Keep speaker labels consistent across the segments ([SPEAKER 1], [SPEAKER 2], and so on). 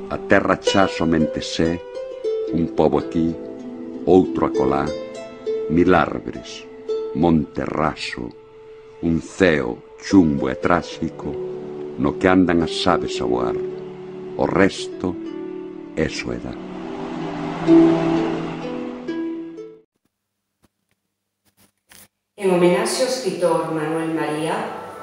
[SPEAKER 1] A terra xa somente sé, un pobo aquí, outro acolá, mil árbores, monte raso, un ceo chumbo e tráxico no que andan as aves a voar. O resto é soedad.
[SPEAKER 2] En homenaxe ao escritor Manuel María,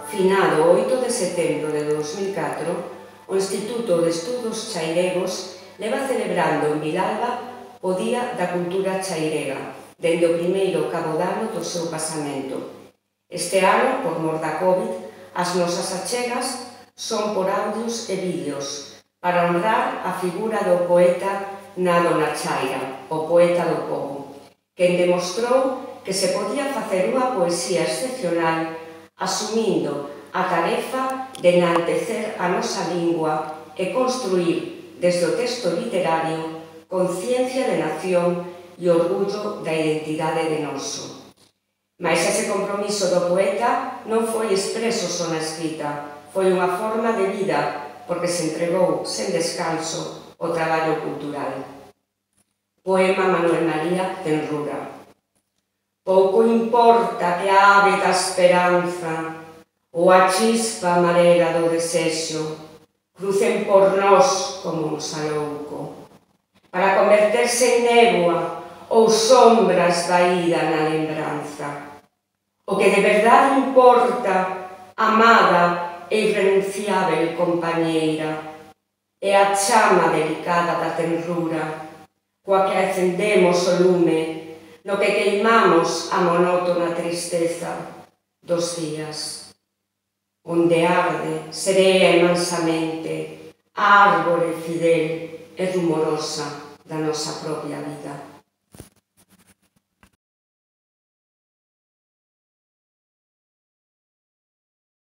[SPEAKER 2] finado o 8 de setembro de 2004, o Instituto de Estudos Chairegos leva celebrando en Vilalba o Día da Cultura Chairega, dende o primeiro cabo de ano do seu pasamento. Este ano, por mor da Covid, as nosas achegas son por audios e vídeos, para honrar a figura do poeta nado na chaira, o poeta do pobo, quen demostrou que se podía facer unha poesía excepcional asumindo a tarefa de enaltecer a nosa lingua e construir, desde o texto literario, conciencia de nación e orgullo da identidade de noso. Mais ese compromiso do poeta non foi expreso só na escrita, foi unha forma de vida, porque se entregou sen descanso ao traballo cultural. Poema Manuel María Tenrura. Pouco importa que a ave da esperanza ou a chispa amarela do desexo crucen por nós como un salouco, para converterse en néboa ou sombras da ida na lembranza. O que de verdade importa, amada e irrenunciável compañeira, é a chama delicada da tenrura, coa que acendemos o lume, no que queimamos a monótona tristeza dos días, onde arde, serea e mansamente, a árbore fidel e rumorosa da nosa propia vida.